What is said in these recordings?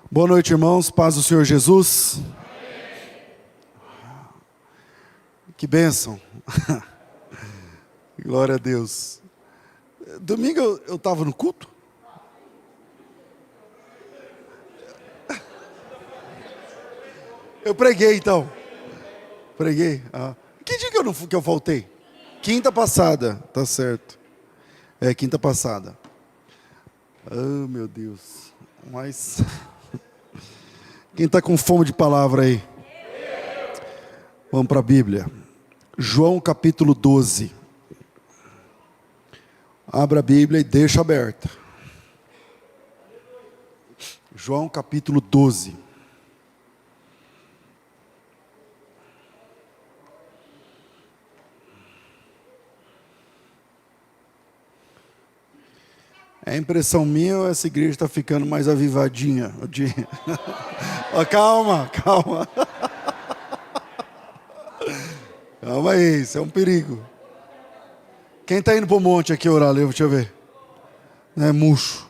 Boa noite, irmãos. Paz do Senhor Jesus. Que bênção. Glória a Deus. Domingo eu estava no culto? Eu preguei então. Preguei. Que dia que eu faltei? Quinta passada, tá certo. Quinta passada. Oh, meu Deus. Mas quem está com fome de palavra aí? Vamos para a Bíblia. João capítulo 12. Abra a Bíblia e deixa aberta. João capítulo 12. É impressão minha ou essa igreja está ficando mais avivadinha? Calma. Calma aí, isso é um perigo. Quem está indo para o monte aqui orar? Deixa eu ver. É murcho.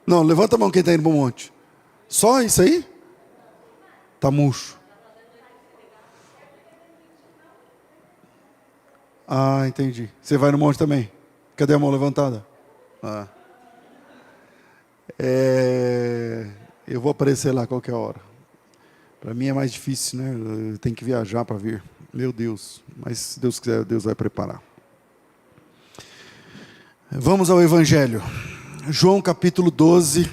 Não, levanta a mão quem está indo para o monte. Só isso aí? Está murcho. Entendi. Você vai no monte também? Cadê a mão levantada? Eu vou aparecer lá a qualquer hora. Para mim é mais difícil, né? Eu tenho que viajar para vir. Meu Deus. Mas se Deus quiser, Deus vai preparar. Vamos ao Evangelho. João capítulo 12.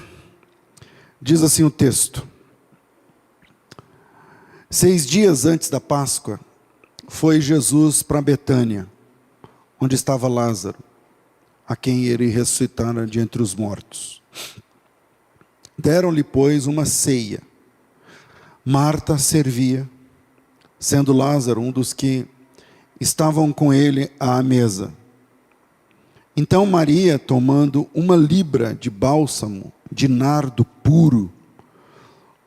Diz assim o texto. 6 dias antes da Páscoa, foi Jesus para Betânia, onde estava Lázaro, a quem ele ressuscitara de entre os mortos. Deram-lhe, pois, uma ceia. Marta servia, sendo Lázaro um dos que estavam com ele à mesa. Então Maria, tomando uma libra de bálsamo, de nardo puro,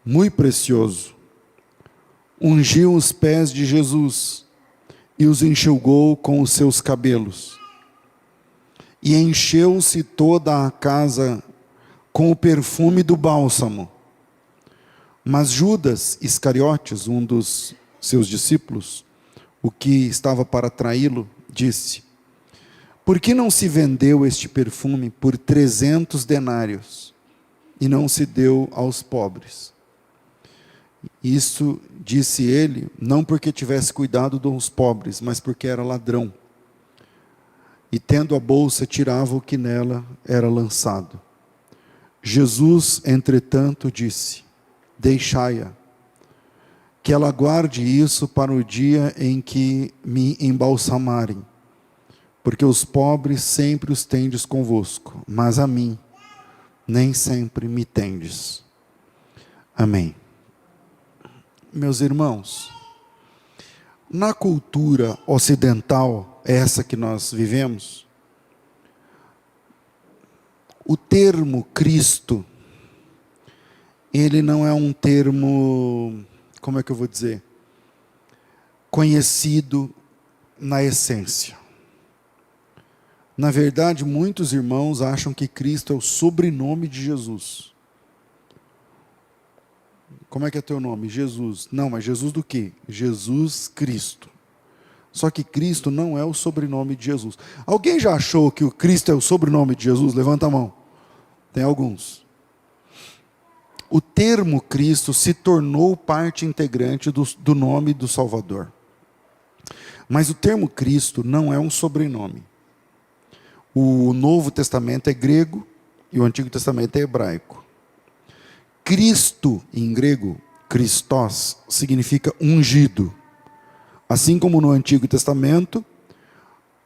muito precioso, ungiu os pés de Jesus e os enxugou com os seus cabelos. E encheu-se toda a casa com o perfume do bálsamo. Mas Judas Iscariotes, um dos seus discípulos, o que estava para traí-lo, disse: por que não se vendeu este perfume por 300 denários e não se deu aos pobres? Isso disse ele, não porque tivesse cuidado dos pobres, mas porque era ladrão. E tendo a bolsa, tirava o que nela era lançado. Jesus, entretanto, disse: deixai-a, que ela guarde isso para o dia em que me embalsamarem, porque os pobres sempre os tendes convosco, mas a mim nem sempre me tendes. Amém. Meus irmãos, na cultura ocidental, essa que nós vivemos, o termo Cristo, ele não é um termo, como é que eu vou dizer, conhecido na essência. Na verdade, muitos irmãos acham que Cristo é o sobrenome de Jesus. Como é que é teu nome? Jesus. Não, mas Jesus do quê? Jesus Cristo. Só que Cristo não é o sobrenome de Jesus. Alguém já achou que o Cristo é o sobrenome de Jesus? Levanta a mão. Tem alguns. O termo Cristo se tornou parte integrante do nome do Salvador. Mas o termo Cristo não é um sobrenome. O Novo Testamento é grego e o Antigo Testamento é hebraico. Cristo, em grego, Christos, significa ungido. Assim como no Antigo Testamento,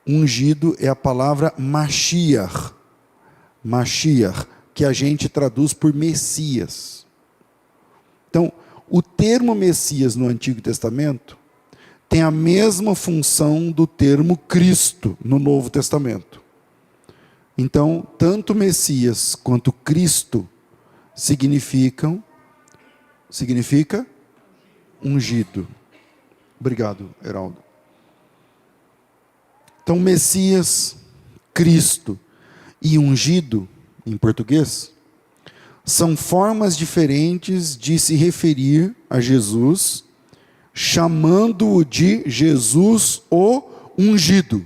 ungido é a palavra Mashiach. Mashiach, que a gente traduz por Messias. Então, o termo Messias no Antigo Testamento tem a mesma função do termo Cristo no Novo Testamento. Então, tanto Messias quanto Cristo significa ungido. Obrigado, Heraldo. Então, Messias, Cristo e ungido, em português, são formas diferentes de se referir a Jesus, chamando-o de Jesus o ungido.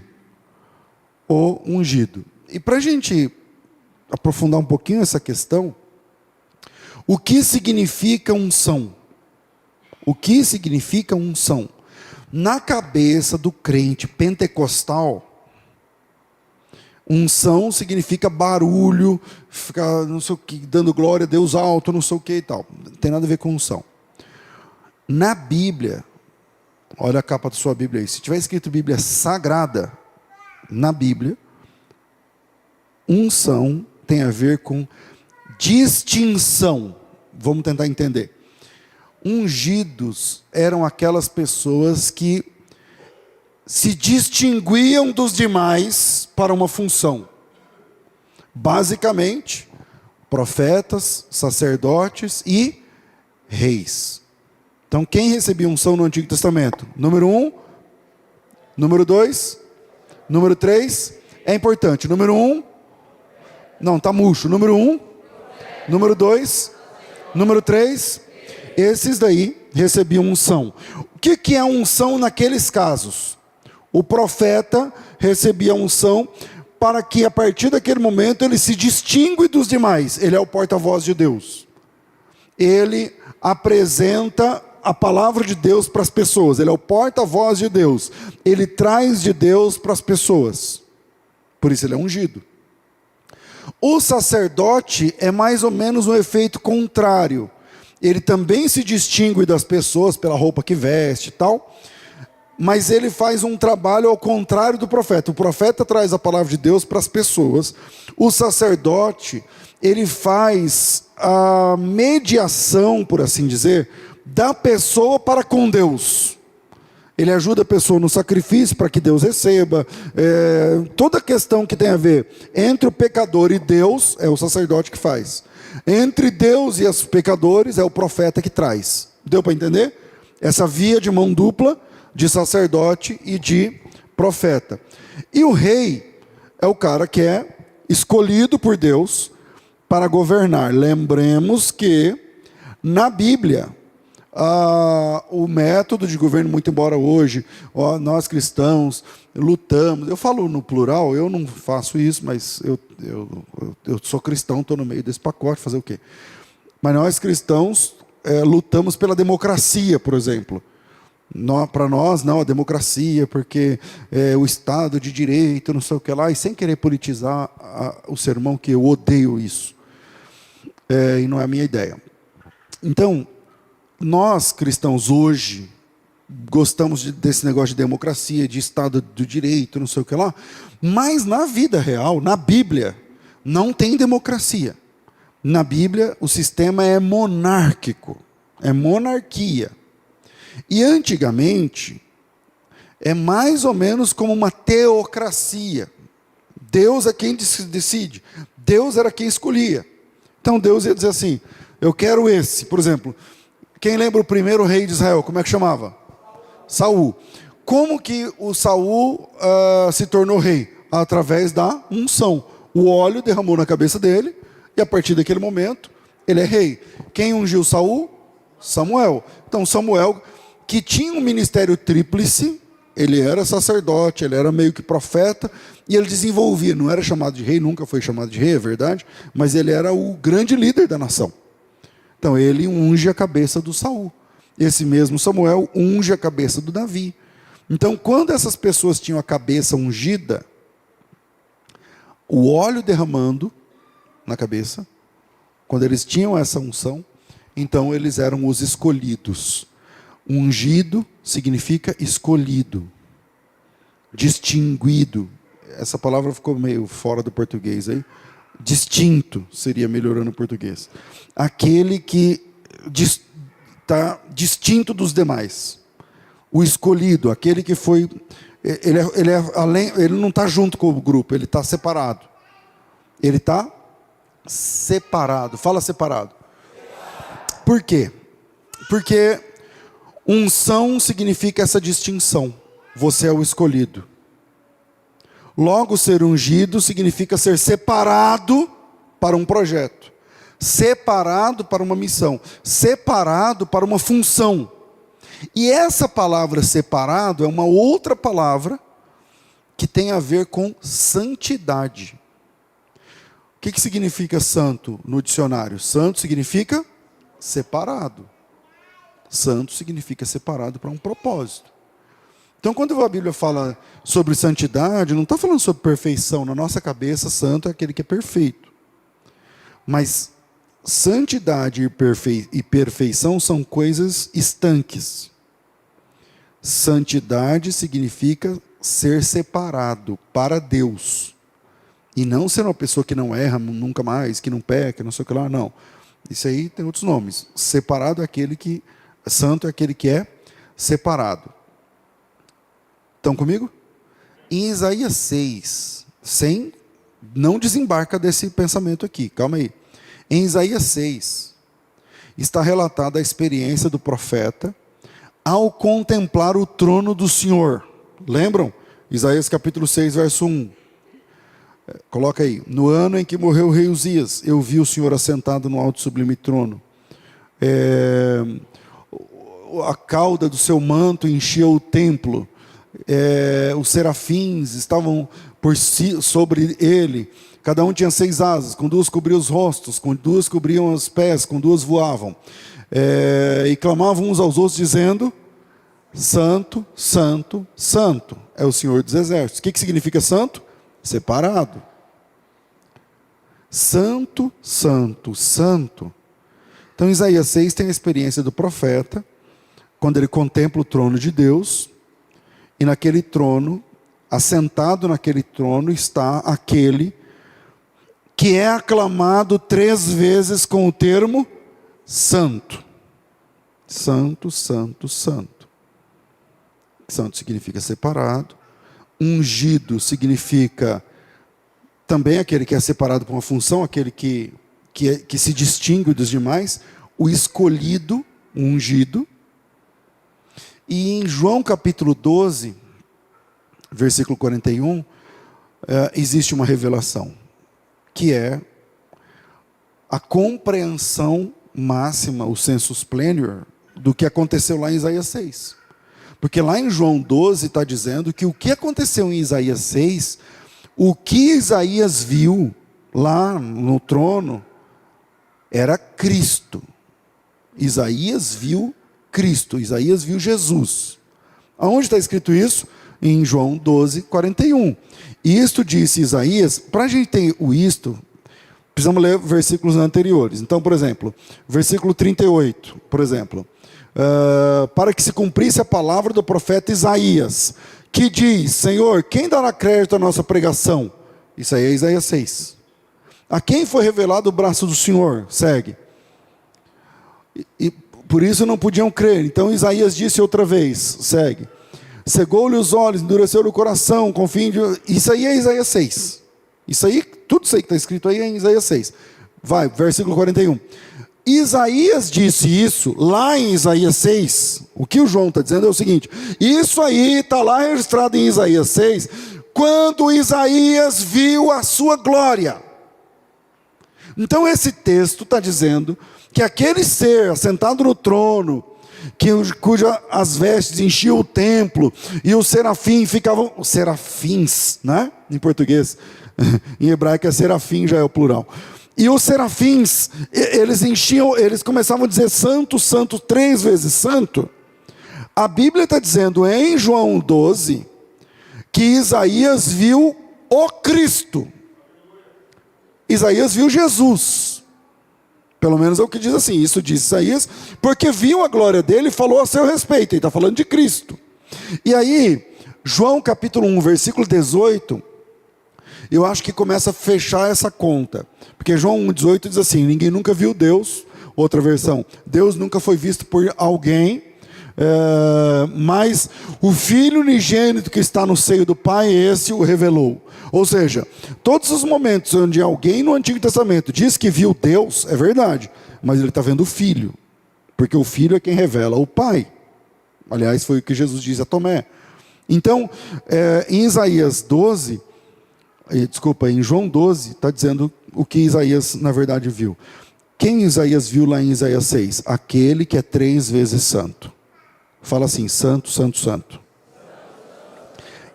O ungido. E para a gente aprofundar um pouquinho essa questão, o que significa unção? O que significa unção? Na cabeça do crente pentecostal, unção significa barulho, ficar não sei o que, dando glória a Deus alto, não sei o que e tal. Não tem nada a ver com unção. Na Bíblia, olha a capa da sua Bíblia aí. Se tiver escrito Bíblia Sagrada, na Bíblia, unção tem a ver com distinção. Vamos tentar entender. Ungidos eram aquelas pessoas que se distinguiam dos demais para uma função. Basicamente, profetas, sacerdotes e reis. Então, quem recebia unção no Antigo Testamento? Número 1, número 2, número 3, é importante. Número 1, não, está murcho. Número 1, número 2, número 3, esses daí recebiam unção. O que é unção naqueles casos? O profeta recebia unção para que a partir daquele momento ele se distingue dos demais. Ele é o porta-voz de Deus. Ele apresenta a palavra de Deus para as pessoas. Ele é o porta-voz de Deus. Ele traz de Deus para as pessoas. Por isso ele é ungido. O sacerdote é mais ou menos um efeito contrário. Ele também se distingue das pessoas pela roupa que veste e tal, mas ele faz um trabalho ao contrário do profeta. O profeta traz a palavra de Deus para as pessoas. O sacerdote, ele faz a mediação, por assim dizer, da pessoa para com Deus. Ele ajuda a pessoa no sacrifício para que Deus receba. Toda a questão que tem a ver entre o pecador e Deus, é o sacerdote que faz. Entre Deus e os pecadores, é o profeta que traz. Deu para entender? Essa via de mão dupla, de sacerdote e de profeta. E o rei é o cara que é escolhido por Deus para governar. Lembremos que na Bíblia, o método de governo, muito embora hoje nós cristãos lutamos, eu falo no plural, eu não faço isso, mas eu sou cristão, estou no meio desse pacote, fazer o quê? Mas nós cristãos lutamos pela democracia, por exemplo. Para nós, não, a democracia, porque o Estado de Direito, não sei o que lá, e sem querer politizar o sermão, que eu odeio isso. E não é a minha ideia. Então, nós cristãos hoje, gostamos desse negócio de democracia, de Estado do Direito, não sei o que lá, mas na vida real, na Bíblia, não tem democracia. Na Bíblia, o sistema é monárquico, é monarquia. E antigamente, é mais ou menos como uma teocracia. Deus é quem decide. Deus era quem escolhia. Então Deus ia dizer assim, eu quero esse. Por exemplo, quem lembra o primeiro rei de Israel, como é que chamava? Saul. Como que o Saul se tornou rei? Através da unção. O óleo derramou na cabeça dele, e a partir daquele momento, ele é rei. Quem ungiu Saul? Samuel. Então Samuel, que tinha um ministério tríplice, ele era sacerdote, ele era meio que profeta, e ele desenvolvia, não era chamado de rei, nunca foi chamado de rei, é verdade, mas ele era o grande líder da nação. Então ele unge a cabeça do Saul. Esse mesmo Samuel unge a cabeça do Davi. Então quando essas pessoas tinham a cabeça ungida, o óleo derramando na cabeça, quando eles tinham essa unção, então eles eram os escolhidos. Ungido significa escolhido, distinguido. Essa palavra ficou meio fora do português aí. Distinto seria melhorando o português. Aquele que está distinto dos demais. O escolhido, aquele que foi... Ele não está junto com o grupo, ele está separado. Ele está separado. Fala separado. Por quê? Porque unção significa essa distinção. Você é o escolhido. Logo, ser ungido significa ser separado para um projeto. separado para uma missão, separado para uma função. E essa palavra separado é uma outra palavra que tem a ver com santidade. O que significa santo no dicionário? Santo significa separado. Santo significa separado para um propósito. Então, quando a Bíblia fala sobre santidade, não está falando sobre perfeição. Na nossa cabeça, santo é aquele que é perfeito. Mas santidade e perfeição são coisas estanques. Santidade significa ser separado para Deus. E não ser uma pessoa que não erra nunca mais, que não peca, não sei o que lá, não. Isso aí tem outros nomes. Separado é aquele que... Santo é aquele que é separado. Estão comigo? Em Isaías 6, não desembarca desse pensamento aqui, calma aí. Em Isaías 6, está relatada a experiência do profeta ao contemplar o trono do Senhor. Lembram? Isaías capítulo 6, verso 1. Coloca aí. No ano em que morreu o rei Uzias, eu vi o Senhor assentado no alto e sublime trono. A cauda do seu manto enchia o templo. Os serafins estavam sobre ele. Cada um tinha 6 asas, com 2 cobriam os rostos, com 2 cobriam os pés, com 2 voavam. E clamavam uns aos outros dizendo: Santo, Santo, Santo é o Senhor dos exércitos. O que significa santo? Separado. Santo, Santo, Santo. Então Isaías 6 tem a experiência do profeta, quando ele contempla o trono de Deus, e naquele trono, assentado naquele trono, está aquele que é aclamado 3 vezes com o termo santo. Santo, Santo, Santo. Santo significa separado. Ungido significa também aquele que é separado para uma função, aquele que se distingue dos demais. O escolhido, o ungido. E em João capítulo 12, versículo 41, existe uma revelação, que é a compreensão máxima, o sensus plenior, do que aconteceu lá em Isaías 6. Porque lá em João 12 está dizendo que o que aconteceu em Isaías 6, o que Isaías viu lá no trono, era Cristo. Isaías viu Cristo, Isaías viu Jesus. Aonde está escrito isso? Em João 12, 41. Isto disse Isaías. Para a gente ter o isto, precisamos ler versículos anteriores. Então, por exemplo, versículo 38, por exemplo. Para que se cumprisse a palavra do profeta Isaías, que diz: Senhor, quem dará crédito à nossa pregação? Isso aí é Isaías 6. A quem foi revelado o braço do Senhor? Segue. E por isso não podiam crer. Então Isaías disse outra vez, segue. Cegou-lhe os olhos, endureceu-lhe o coração, com fim de... Isso aí é Isaías 6. Isso aí, tudo isso aí que está escrito aí é em Isaías 6. Vai, versículo 41. Isaías disse isso lá em Isaías 6. O que o João está dizendo é o seguinte: isso aí está lá registrado em Isaías 6, quando Isaías viu a sua glória. Então esse texto está dizendo que aquele ser assentado no trono, cuja as vestes enchiam o templo, e os serafins ficavam, os serafins, né? Em português, em hebraico é serafim, já é o plural. E os serafins, eles começavam a dizer santo, santo, 3 vezes santo. A Bíblia está dizendo em João 12, que Isaías viu o Cristo. Isaías viu Jesus. Pelo menos é o que diz assim, isso diz Isaías, porque viu a glória dele e falou a seu respeito. Ele está falando de Cristo. E aí, João capítulo 1, versículo 18, eu acho que começa a fechar essa conta. Porque João 1,18 diz assim: ninguém nunca viu Deus. Outra versão: Deus nunca foi visto por alguém, mas o Filho unigênito que está no seio do Pai, esse o revelou. Ou seja, todos os momentos onde alguém no Antigo Testamento diz que viu Deus, é verdade, mas ele está vendo o Filho, porque o Filho é quem revela o Pai. Aliás, foi o que Jesus disse a Tomé. Então, em Isaías 12, em João 12, está dizendo o que Isaías na verdade viu. Quem Isaías viu lá em Isaías 6? Aquele que é 3 vezes santo. Fala assim: santo, santo, santo.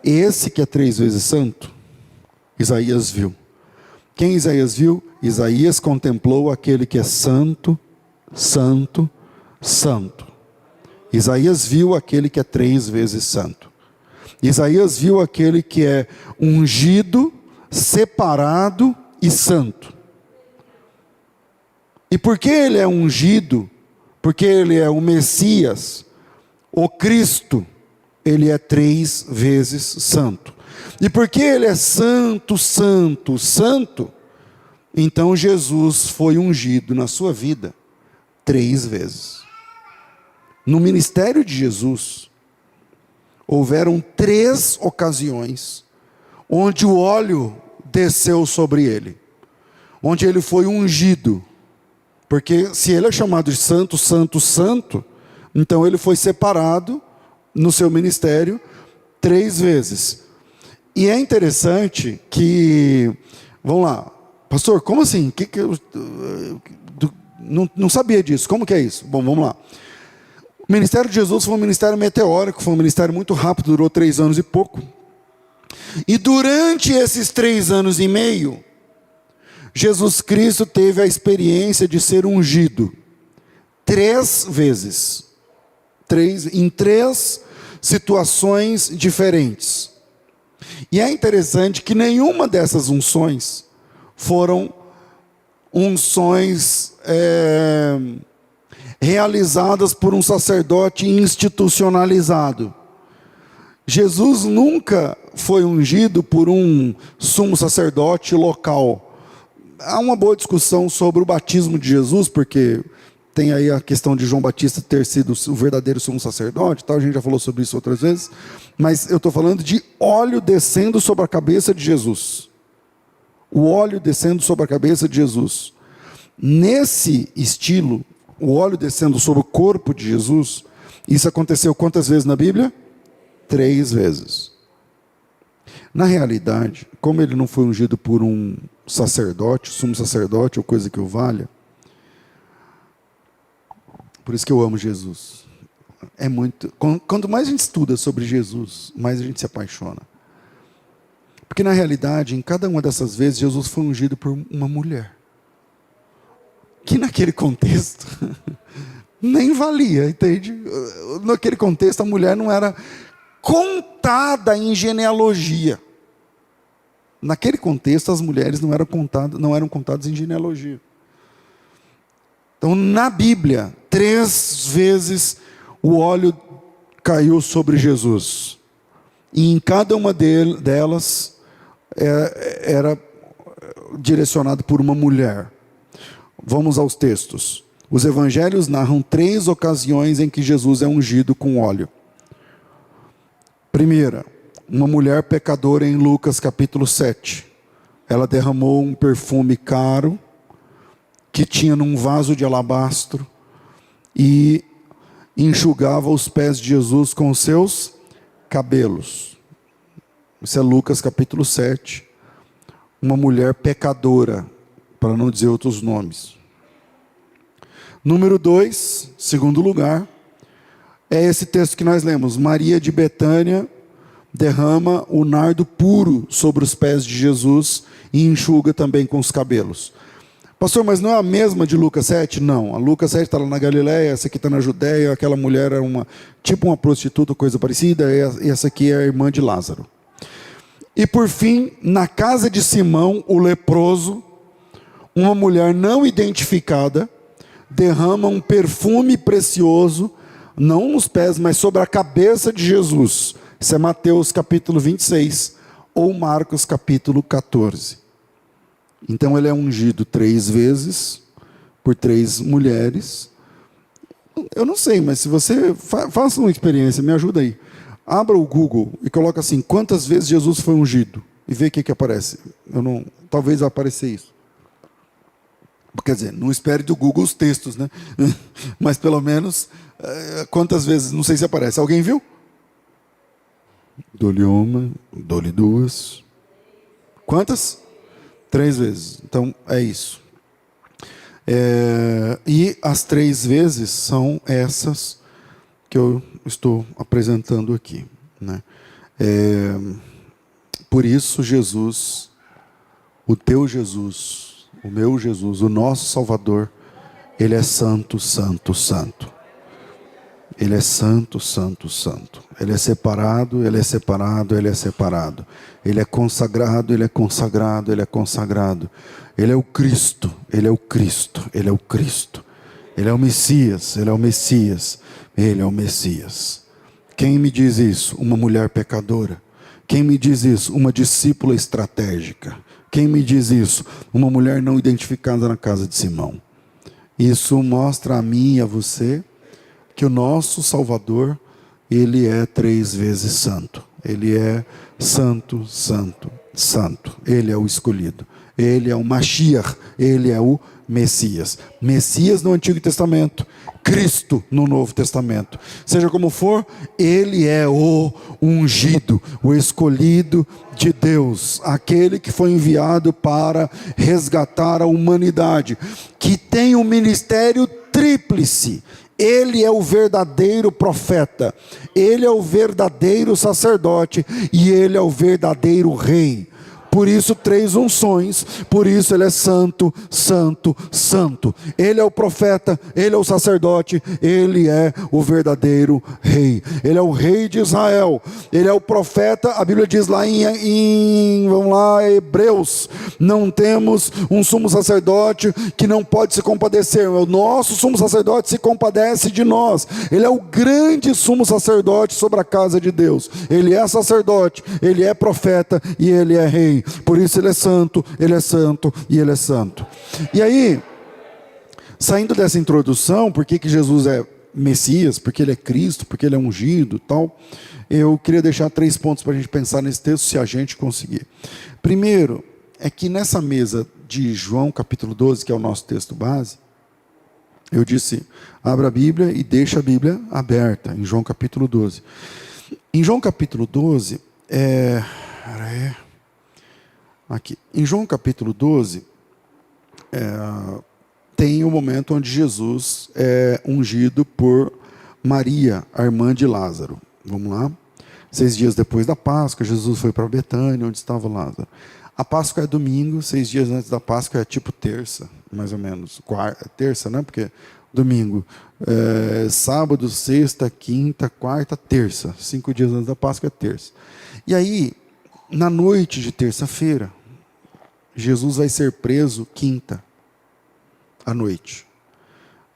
Esse que é 3 vezes santo, Isaías viu. Quem Isaías viu? Isaías contemplou aquele que é santo, santo, santo. Isaías viu aquele que é 3 vezes santo. Isaías viu aquele que é ungido, separado e santo. E por que ele é ungido? Porque ele é o Messias, o Cristo. Ele é 3 vezes santo. E porque ele é santo, santo, santo, então Jesus foi ungido na sua vida 3 vezes. No ministério de Jesus, houveram 3 ocasiões onde o óleo desceu sobre ele, onde ele foi ungido. Porque se ele é chamado de santo, santo, santo, então ele foi separado no seu ministério 3 vezes. E é interessante que, vamos lá, pastor, como assim? Não sabia disso, como que é isso? Bom, vamos lá. O ministério de Jesus foi um ministério meteórico, foi um ministério muito rápido, durou 3 anos e pouco. E durante esses 3 anos e meio, Jesus Cristo teve a experiência de ser ungido 3 vezes. Em 3 situações diferentes. E é interessante que nenhuma dessas unções foram unções realizadas por um sacerdote institucionalizado. Jesus nunca foi ungido por um sumo sacerdote local. Há uma boa discussão sobre o batismo de Jesus, porque tem aí a questão de João Batista ter sido o verdadeiro sumo sacerdote, tal, a gente já falou sobre isso outras vezes, mas eu estou falando de óleo descendo sobre a cabeça de Jesus. O óleo descendo sobre a cabeça de Jesus. Nesse estilo, o óleo descendo sobre o corpo de Jesus, isso aconteceu quantas vezes na Bíblia? 3 vezes. Na realidade, como ele não foi ungido por um sacerdote, sumo sacerdote ou coisa que o valha, por isso que eu amo Jesus. É muito. Quanto mais a gente estuda sobre Jesus, mais a gente se apaixona. Porque na realidade, em cada uma dessas vezes, Jesus foi ungido por uma mulher. Que naquele contexto nem valia, entende? Naquele contexto a mulher não era contada em genealogia. Naquele contexto as mulheres não eram contadas em genealogia. Então na Bíblia, 3 vezes o óleo caiu sobre Jesus. E em cada uma delas era direcionado por uma mulher. Vamos aos textos. Os evangelhos narram 3 ocasiões em que Jesus é ungido com óleo. Primeira, uma mulher pecadora em Lucas capítulo 7. Ela derramou um perfume caro, que tinha num vaso de alabastro, e enxugava os pés de Jesus com os seus cabelos. Isso é Lucas capítulo 7. Uma mulher pecadora, para não dizer outros nomes. Número 2, segundo lugar, é esse texto que nós lemos. Maria de Betânia derrama o nardo puro sobre os pés de Jesus e enxuga também com os cabelos. Pastor, mas não é a mesma de Lucas 7? Não, a Lucas 7 está lá na Galileia, essa aqui está na Judéia, aquela mulher era tipo uma prostituta, coisa parecida, e essa aqui é a irmã de Lázaro. E por fim, na casa de Simão, o leproso, uma mulher não identificada, derrama um perfume precioso, não nos pés, mas sobre a cabeça de Jesus. Isso é Mateus capítulo 26, ou Marcos capítulo 14. Então ele é ungido 3 vezes, por 3 mulheres. Eu não sei, mas se você faça uma experiência, me ajuda aí. Abra o Google e coloca assim, quantas vezes Jesus foi ungido? E vê o que aparece. Talvez vai aparecer isso. Quer dizer, não espere do Google os textos, né? Mas pelo menos, quantas vezes, não sei se aparece. Alguém viu? Dou-lhe uma, dou-lhe 2. Quantas? 3 vezes. Então, é isso. E as 3 vezes são essas que eu estou apresentando aqui, né? Por isso Jesus, o teu Jesus, o meu Jesus, o nosso Salvador, Ele é santo, santo, santo. Ele é santo, santo, santo. Ele é separado, Ele é separado, Ele é separado. Ele é consagrado, Ele é consagrado, Ele é consagrado. Ele é o Cristo, Ele é o Cristo, Ele é o Cristo. Ele é o Messias, Ele é o Messias, Ele é o Messias. Quem me diz isso? Uma mulher pecadora. Quem me diz isso? Uma discípula estratégica. Quem me diz isso? Uma mulher não identificada na casa de Simão. Isso mostra a mim e a você que o nosso Salvador, Ele é 3 vezes santo. Ele é santo, santo, santo. Ele é o escolhido. Ele é o Mashiach. Ele é o Messias. Messias no Antigo Testamento. Cristo no Novo Testamento. Seja como for, Ele é o ungido, o escolhido de Deus. Aquele que foi enviado para resgatar a humanidade. Que tem um ministério tríplice. Ele é o verdadeiro profeta, Ele é o verdadeiro sacerdote e Ele é o verdadeiro rei. Por isso 3 unções, por isso Ele é santo, santo, santo. Ele é o profeta, Ele é o sacerdote, Ele é o verdadeiro rei. Ele é o rei de Israel, Ele é o profeta. A Bíblia diz lá vamos lá, Hebreus, não temos um sumo sacerdote que não pode se compadecer. O nosso sumo sacerdote se compadece de nós. Ele é o grande sumo sacerdote sobre a casa de Deus. Ele é sacerdote, Ele é profeta e Ele é rei. Por isso Ele é santo, Ele é santo e Ele é santo. E aí, saindo dessa introdução, por que Jesus é Messias, porque Ele é Cristo, porque Ele é ungido e tal, eu queria deixar 3 pontos para a gente pensar nesse texto, se a gente conseguir. Primeiro, é que nessa mesa de João capítulo 12, que é o nosso texto base, eu disse, abra a Bíblia e deixa a Bíblia aberta, em João capítulo 12. Em João capítulo 12, aqui. Em João capítulo 12, tem o momento onde Jesus é ungido por Maria, a irmã de Lázaro. Vamos lá? 6 dias depois da Páscoa, Jesus foi para Betânia, onde estava Lázaro. A Páscoa é domingo, 6 dias antes da Páscoa é tipo terça, mais ou menos. Terça, né? Porque domingo, sábado, sexta, quinta, quarta, terça. 5 dias antes da Páscoa é terça. E aí, na noite de terça-feira, Jesus vai ser preso quinta à noite.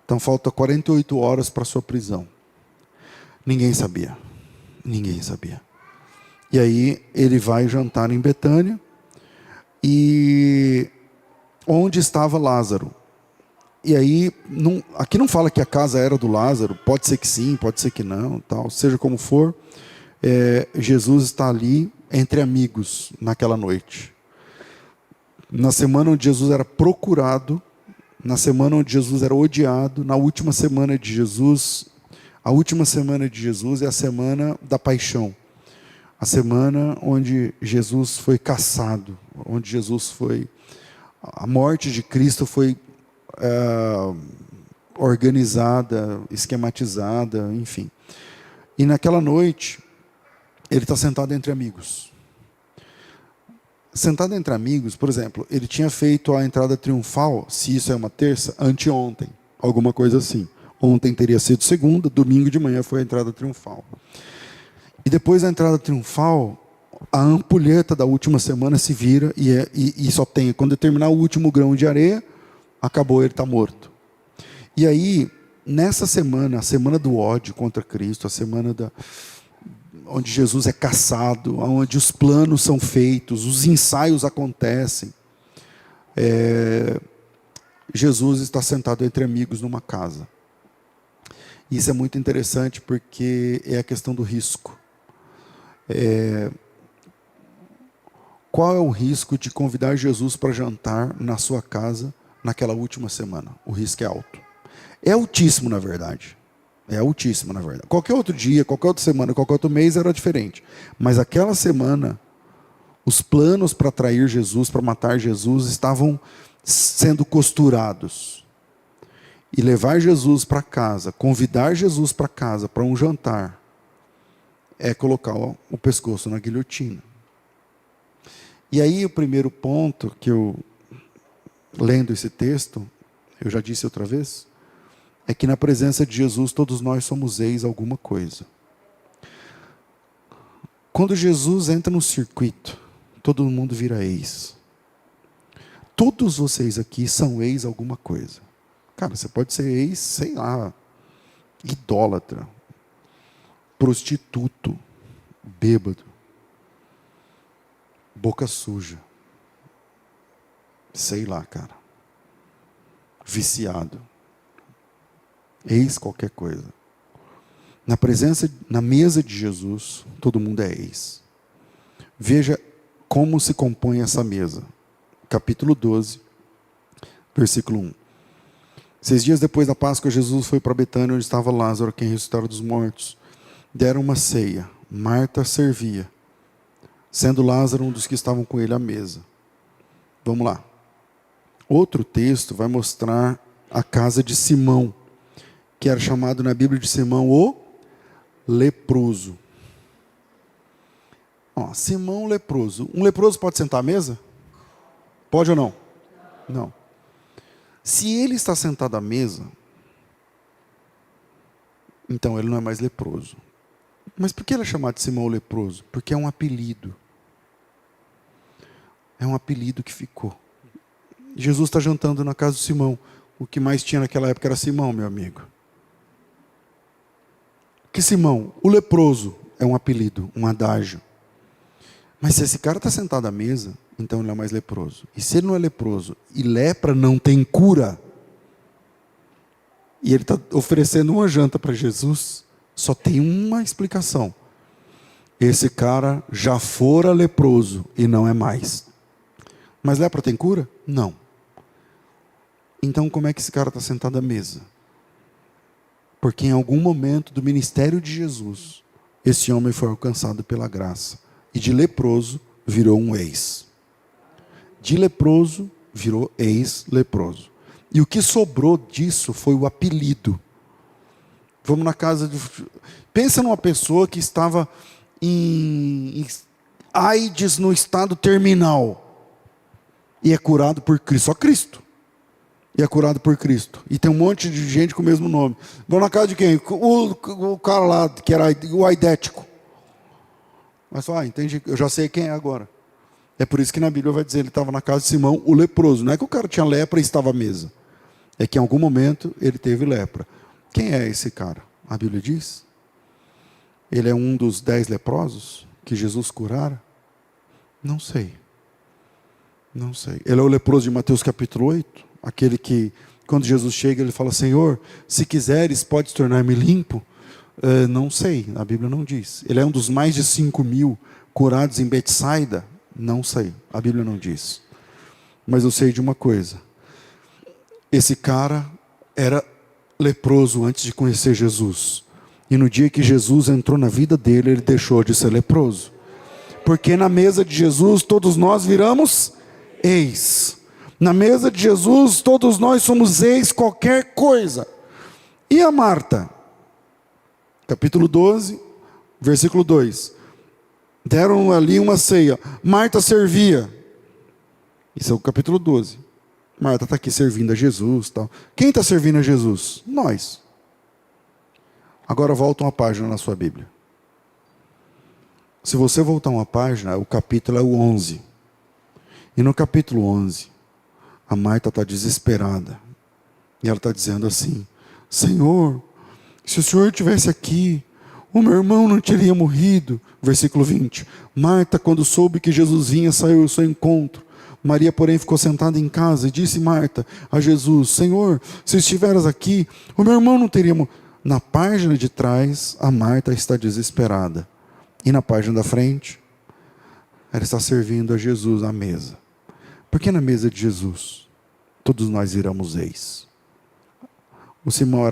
Então falta 48 horas para sua prisão. Ninguém sabia. Ninguém sabia. E aí ele vai jantar em Betânia. E onde estava Lázaro? E aí, aqui não fala que a casa era do Lázaro. Pode ser que sim, pode ser que não, tal. Seja como for, Jesus está ali entre amigos naquela noite. Na semana onde Jesus era procurado, na semana onde Jesus era odiado, na última semana de Jesus, a última semana de Jesus é a semana da paixão. A semana onde Jesus foi caçado, onde Jesus foi... A morte de Cristo foi organizada, esquematizada, enfim. E naquela noite, ele está sentado entre amigos. Sentado entre amigos, por exemplo, ele tinha feito a entrada triunfal, se isso é uma terça, anteontem, alguma coisa assim. Ontem teria sido segunda, domingo de manhã foi a entrada triunfal. E depois da entrada triunfal, a ampulheta da última semana se vira e só tem, quando terminar o último grão de areia, acabou, ele está morto. E aí, nessa semana, a semana do ódio contra Cristo, a semana onde Jesus é caçado, onde os planos são feitos, os ensaios acontecem, Jesus está sentado entre amigos numa casa. Isso é muito interessante porque é a questão do risco. Qual é o risco de convidar Jesus para jantar na sua casa naquela última semana? O risco é alto. É altíssimo, na verdade. É altíssimo, na verdade. Qualquer outro dia, qualquer outra semana, qualquer outro mês era diferente. Mas aquela semana, os planos para trair Jesus, para matar Jesus, estavam sendo costurados. e levar Jesus para casa, convidar Jesus para casa para um jantar, é colocar o pescoço na guilhotina. E aí o primeiro ponto que eu, lendo esse texto, eu já disse outra vez, é que na presença de Jesus todos nós somos ex alguma coisa. Quando Jesus entra no circuito, todo mundo vira ex. Todos vocês aqui são ex alguma coisa. Cara, você pode ser ex, sei lá, idólatra, prostituto, bêbado, boca suja, sei lá, cara, viciado, ex qualquer coisa. Na mesa de Jesus, todo mundo é ex. Veja como se compõe essa mesa. Capítulo 12, versículo 1. 6 dias depois da Páscoa, Jesus foi para Betânia, onde estava Lázaro, quem ressuscitara dos mortos. Deram uma ceia. Marta servia, sendo Lázaro um dos que estavam com ele à mesa. Vamos lá. Outro texto vai mostrar a casa de Simão, que era chamado na Bíblia de Simão o leproso. Simão leproso. Um leproso pode sentar à mesa? Pode ou não? Não. Se ele está sentado à mesa, então ele não é mais leproso. Mas por que ele é chamado de Simão o leproso? Porque é um apelido. É um apelido que ficou. Jesus está jantando na casa de Simão. O que mais tinha naquela época era Simão, meu amigo. Que Simão, o leproso, é um apelido, um adágio. Mas se esse cara está sentado à mesa, então ele não é mais leproso. E se ele não é leproso, e lepra não tem cura, e ele está oferecendo uma janta para Jesus, só tem uma explicação. Esse cara já fora leproso e não é mais. Mas lepra tem cura? Não. Então como é que esse cara está sentado à mesa? Porque em algum momento do ministério de Jesus, esse homem foi alcançado pela graça. E de leproso virou um ex. De leproso virou ex-leproso. E o que sobrou disso foi o apelido. Vamos na casa de... Pensa numa pessoa que estava em AIDS no estado terminal. E é curado por Cristo. Só Cristo. E é curado por Cristo. E tem um monte de gente com o mesmo nome. Vão na casa de quem? O cara lá, que era o aidético. Mas só, entendi, eu já sei quem é agora. É por isso que na Bíblia vai dizer, ele estava na casa de Simão, o leproso. Não é que o cara tinha lepra e estava à mesa. É que em algum momento ele teve lepra. Quem é esse cara? A Bíblia diz. Ele é um dos 10 leprosos que Jesus curara? Não sei. Não sei. Ele é o leproso de Mateus capítulo 8? Aquele que, quando Jesus chega, ele fala, Senhor, se quiseres, podes tornar-me limpo? Não sei, a Bíblia não diz. Ele é um dos mais de 5.000 curados em Betsaida? Não sei, a Bíblia não diz. Mas eu sei de uma coisa. Esse cara era leproso antes de conhecer Jesus. E no dia que Jesus entrou na vida dele, ele deixou de ser leproso. Porque na mesa de Jesus, todos nós viramos ex. Na mesa de Jesus, todos nós somos ex qualquer coisa. E a Marta? Capítulo 12, versículo 2. Deram ali uma ceia. Marta servia. Isso é o capítulo 12. Marta está aqui servindo a Jesus. Tal. Quem está servindo a Jesus? Nós. Agora volta uma página na sua Bíblia. Se você voltar uma página, o capítulo é o 11. E no capítulo 11, a Marta está desesperada. E ela está dizendo assim, Senhor, se o Senhor estivesse aqui, o meu irmão não teria morrido. Versículo 20. Marta, quando soube que Jesus vinha, saiu ao seu encontro. Maria, porém, ficou sentada em casa e disse Marta a Jesus, Senhor, se estiveras aqui, o meu irmão não teria morrido. Na página de trás, a Marta está desesperada. E na página da frente, ela está servindo a Jesus à mesa. Porque na mesa de Jesus, todos nós viramos ex. O Simão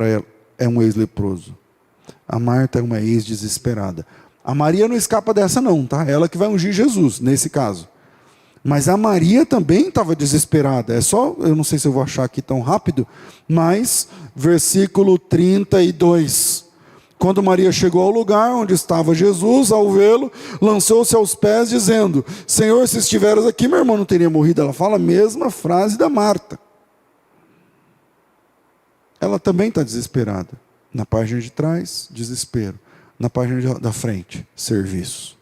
é um ex-leproso. A Marta é uma ex-desesperada. A Maria não escapa dessa não, tá? Ela que vai ungir Jesus, nesse caso. Mas a Maria também estava desesperada. É só, eu não sei se eu vou achar aqui tão rápido, mas versículo 32. Quando Maria chegou ao lugar onde estava Jesus, ao vê-lo, lançou-se aos pés, dizendo: Senhor, se estiveras aqui, meu irmão não teria morrido. Ela fala a mesma frase da Marta. Ela também está desesperada. Na página de trás, desespero. Na página da frente, serviço.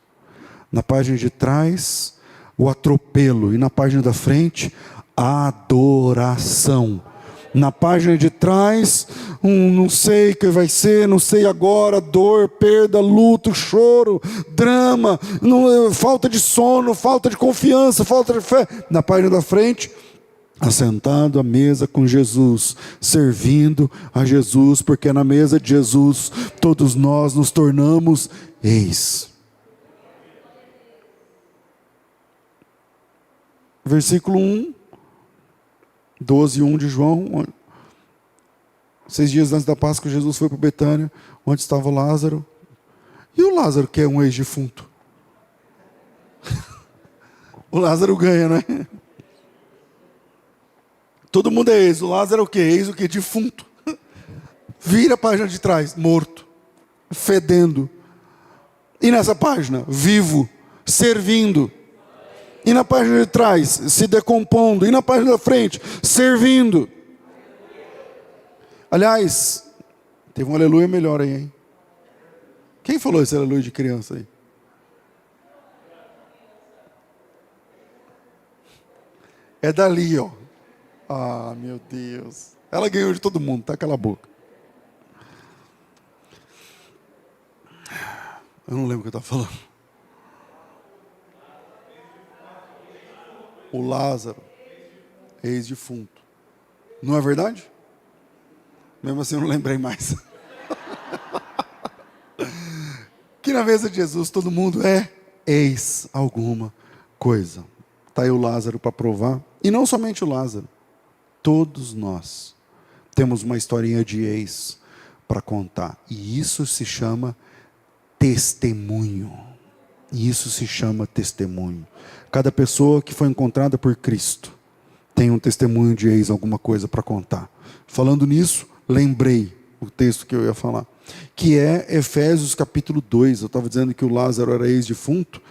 Na página de trás, o atropelo. E na página da frente, adoração. Na página de trás, não sei o que vai ser, não sei agora, dor, perda, luto, choro, drama, falta de sono, falta de confiança, falta de fé. Na página da frente, assentado à mesa com Jesus, servindo a Jesus, porque na mesa de Jesus todos nós nos tornamos eis. Versículo 1, 12:1 de João. 6 dias antes da Páscoa, Jesus foi para Betânia, onde estava o Lázaro. E o Lázaro, que é um ex-defunto? O Lázaro ganha, não é? Todo mundo é ex. O Lázaro é o quê? Ex o quê? Defunto. Vira a página de trás, morto, fedendo. E nessa página, vivo, servindo. E na página de trás, se decompondo. E na página da frente, servindo. Aliás, teve um aleluia melhor aí, hein? Quem falou esse aleluia de criança aí? É dali, ó. Ah, meu Deus. Ela ganhou de todo mundo, tá? Cala a boca. Eu não lembro o que eu estava falando. O Lázaro, ex-defunto. Não é verdade? Mesmo assim eu não lembrei mais. Que na mesa de Jesus todo mundo é ex alguma coisa. Está aí o Lázaro para provar. E não somente o Lázaro. Todos nós temos uma historinha de ex para contar. E isso se chama testemunho. E isso se chama testemunho. Cada pessoa que foi encontrada por Cristo tem um testemunho de ex alguma coisa para contar. Falando nisso, lembrei o texto que eu ia falar, que é Efésios capítulo 2. Eu estava dizendo que o Lázaro era ex-defunto,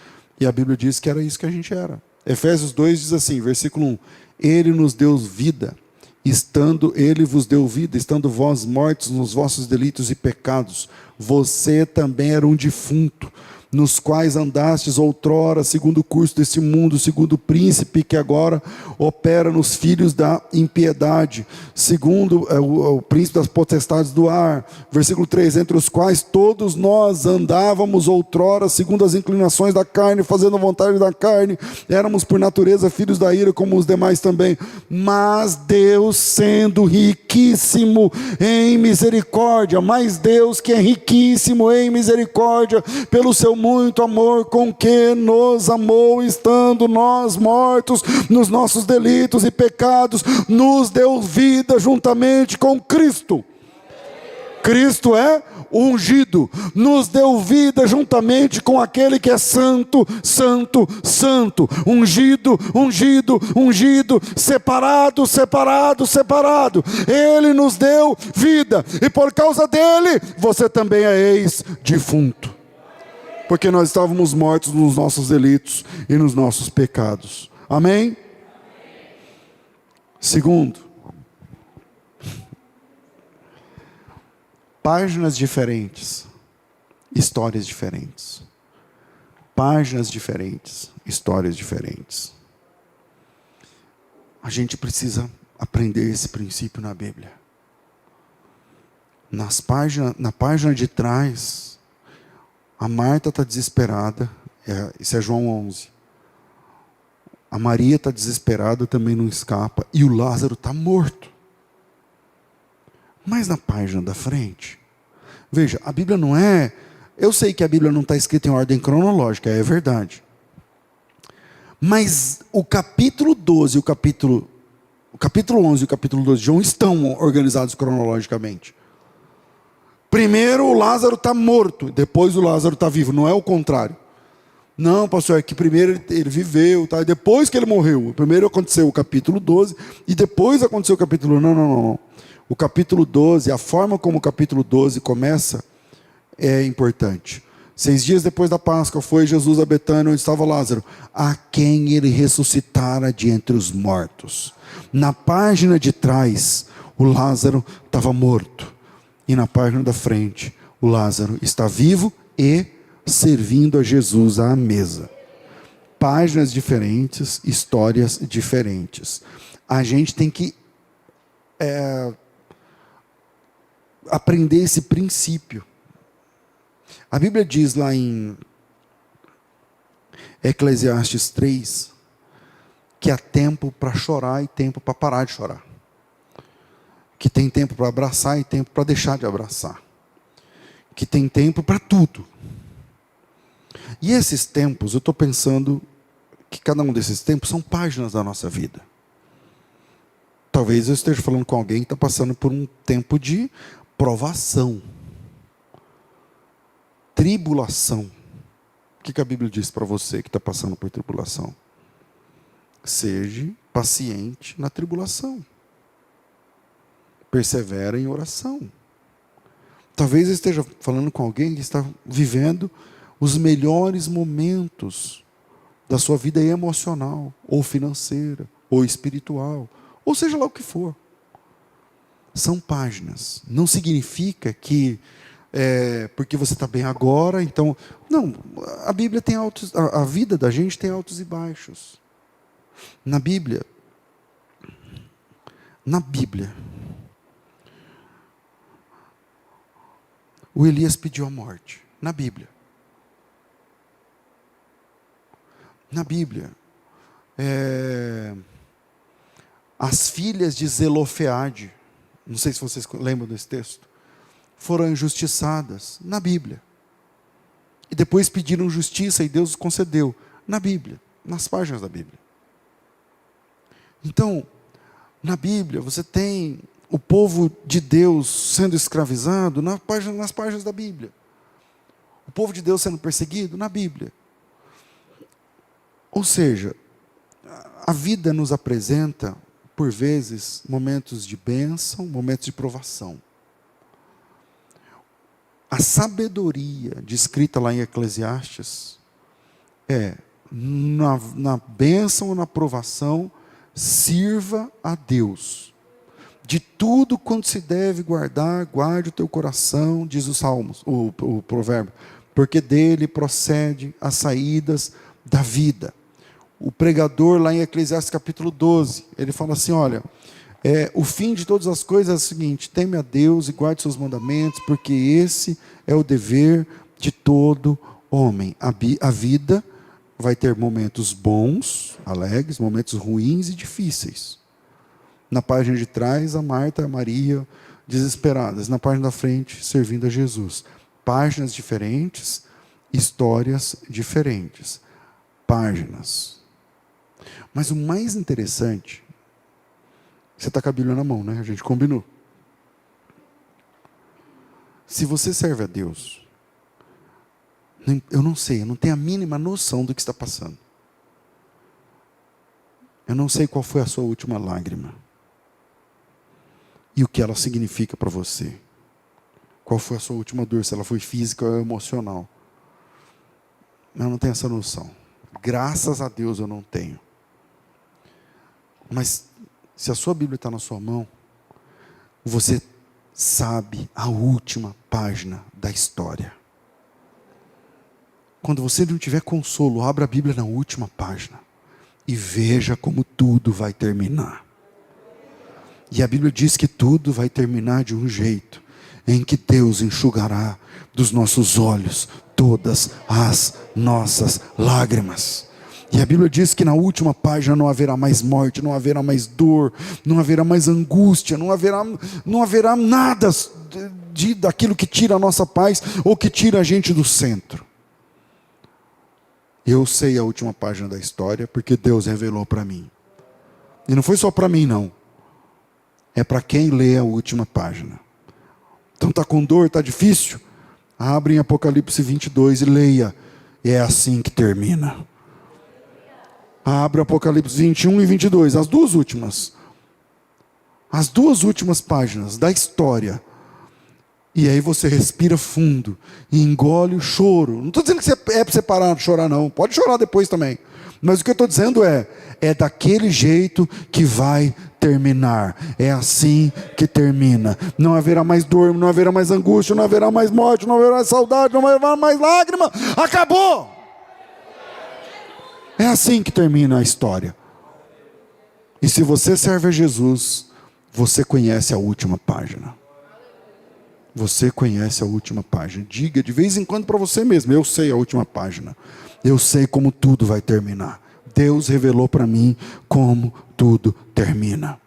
e a Bíblia diz que era isso que a gente era. Efésios 2 diz assim, versículo 1: Ele nos deu vida, Ele vos deu vida, estando vós mortos nos vossos delitos e pecados. Você também era um defunto, nos quais andastes outrora, segundo o curso desse mundo, segundo o príncipe que agora opera nos filhos da impiedade, segundo o príncipe das potestades do ar. Versículo 3, entre os quais todos nós andávamos outrora, segundo as inclinações da carne, fazendo a vontade da carne, éramos por natureza filhos da ira, como os demais também. Mas Deus, sendo riquíssimo em misericórdia, mas Deus que é riquíssimo em misericórdia, pelo seu muito amor com que nos amou, estando nós mortos nos nossos delitos e pecados, nos deu vida juntamente com Cristo. Cristo é ungido, nos deu vida juntamente com aquele que é santo, santo, santo, ungido, ungido, ungido, separado, separado, separado. Ele nos deu vida, e por causa dele, você também é ex-defunto. Porque nós estávamos mortos nos nossos delitos e nos nossos pecados. Amém? Segundo, páginas diferentes, histórias diferentes. Páginas diferentes, histórias diferentes. A gente precisa aprender esse princípio na Bíblia. Na página de trás, a Marta está desesperada, isso é João 11. A Maria está desesperada, também não escapa, e o Lázaro está morto. Mas na página da frente, veja, a Bíblia não é... Eu sei que a Bíblia não está escrita em ordem cronológica, é verdade. Mas o capítulo 12, o capítulo 11 e o capítulo 12 de João estão organizados cronologicamente. Primeiro o Lázaro está morto, depois o Lázaro está vivo, não é o contrário. Não, pastor, é que primeiro ele viveu, tá? E depois que ele morreu. Primeiro aconteceu o capítulo 12 e depois aconteceu o capítulo... Não. O capítulo 12, a forma como o capítulo 12 começa é importante. 6 dias depois da Páscoa, foi Jesus a Betânia, onde estava Lázaro, a quem ele ressuscitara de entre os mortos. Na página de trás, o Lázaro estava morto. E na página da frente, o Lázaro está vivo e servindo a Jesus à mesa. Páginas diferentes, histórias diferentes. A gente tem que aprender esse princípio. A Bíblia diz lá em Eclesiastes 3, que há tempo para chorar e tempo para parar de chorar. Que tem tempo para abraçar e tempo para deixar de abraçar. Que tem tempo para tudo. E esses tempos, eu estou pensando que cada um desses tempos são páginas da nossa vida. Talvez eu esteja falando com alguém que está passando por um tempo de provação, tribulação. O que a Bíblia diz para você que está passando por tribulação? Seja paciente na tribulação. Persevera em oração. Talvez eu esteja falando com alguém que está vivendo os melhores momentos da sua vida emocional, ou financeira, ou espiritual, ou seja lá o que for. São páginas. Não significa que porque você está bem agora, então... Não, a Bíblia tem altos... A vida da gente tem altos e baixos. Na Bíblia, o Elias pediu a morte. Na Bíblia, as filhas de Zelofeade, não sei se vocês lembram desse texto, foram injustiçadas. Na Bíblia. E depois pediram justiça e Deus concedeu. Na Bíblia, nas páginas da Bíblia. Então, na Bíblia, você tem o povo de Deus sendo escravizado nas páginas da Bíblia. O povo de Deus sendo perseguido na Bíblia. Ou seja, a vida nos apresenta, por vezes, momentos de bênção, momentos de provação. A sabedoria descrita lá em Eclesiastes na bênção ou na provação, sirva a Deus. De tudo quanto se deve guardar, guarde o teu coração, diz os Salmos, o provérbio, porque dele procede as saídas da vida. O pregador lá em Eclesiastes capítulo 12, ele fala assim, olha, o fim de todas as coisas é o seguinte, teme a Deus e guarde seus mandamentos, porque esse é o dever de todo homem. A vida vai ter momentos bons, alegres, momentos ruins e difíceis. Na página de trás, a Marta e a Maria desesperadas. Na página da frente, servindo a Jesus. Páginas diferentes, histórias diferentes. Páginas. Mas o mais interessante, você está com a Bíblia na mão, né? A gente combinou. Se você serve a Deus, eu não sei, eu não tenho a mínima noção do que está passando. Eu não sei qual foi a sua última lágrima. E o que ela significa para você. Qual foi a sua última dor, se ela foi física ou emocional. Eu não tenho essa noção. Graças a Deus eu não tenho. Mas se a sua Bíblia está na sua mão, você sabe a última página da história. Quando você não tiver consolo, abra a Bíblia na última página e veja como tudo vai terminar. E a Bíblia diz que tudo vai terminar de um jeito em que Deus enxugará dos nossos olhos todas as nossas lágrimas. E a Bíblia diz que na última página não haverá mais morte, não haverá mais dor, não haverá mais angústia, não haverá nada daquilo que tira a nossa paz ou que tira a gente do centro. Eu sei a última página da história porque Deus revelou para mim. E não foi só para mim, não. É para quem lê a última página. Então está com dor, está difícil? Abre em Apocalipse 22 e leia. E é assim que termina. Abre Apocalipse 21 e 22, as duas últimas. As duas últimas páginas da história. E aí você respira fundo e engole o choro. Não estou dizendo que é para você parar de chorar, não. Pode chorar depois também. Mas o que eu estou dizendo é daquele jeito que vai terminar. É assim que termina. Não haverá mais dor, não haverá mais angústia, não haverá mais morte, não haverá mais saudade, não haverá mais lágrima. Acabou! É assim que termina a história. E se você serve a Jesus, você conhece a última página. Você conhece a última página. Diga de vez em quando para você mesmo: eu sei a última página. Eu sei como tudo vai terminar. Deus revelou para mim como tudo termina.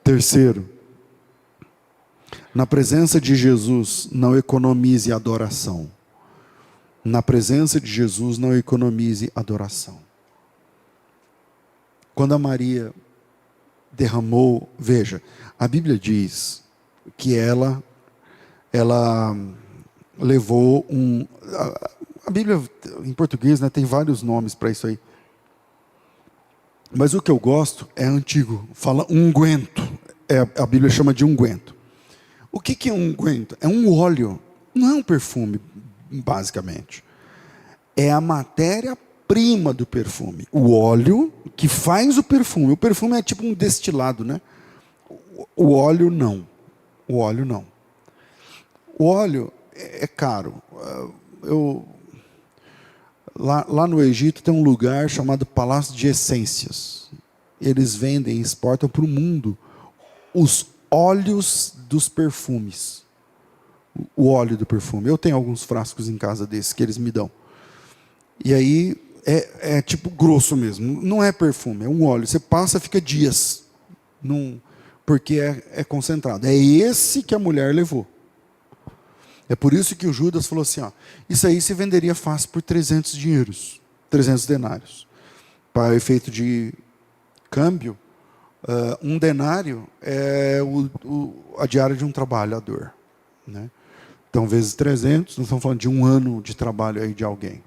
Terceiro, na presença de Jesus, não economize adoração. Na presença de Jesus, não economize adoração. Quando a Maria derramou, veja, a Bíblia diz que ela levou a Bíblia em português, né, tem vários nomes para isso aí. Mas o que eu gosto é antigo, fala unguento. A Bíblia chama de unguento. O que é unguento? É um óleo, não é um perfume, basicamente. É a matéria-prima do perfume. O óleo que faz o perfume. O perfume é tipo um destilado, né? O óleo não. O óleo não. O óleo é caro. Lá no Egito tem um lugar chamado Palácio de Essências. Eles vendem e exportam para o mundo os óleos dos perfumes. O óleo do perfume. Eu tenho alguns frascos em casa desses que eles me dão. E aí é tipo grosso mesmo. Não é perfume, é um óleo. Você passa, fica dias. Porque é concentrado. É esse que a mulher levou. É por isso que o Judas falou assim: ó, isso aí se venderia fácil por 300 dinheiros, 300 denários. Para efeito de câmbio, um denário é a diária de um trabalhador, né? Então, vezes 300, nós estamos falando de um ano de trabalho aí de alguém.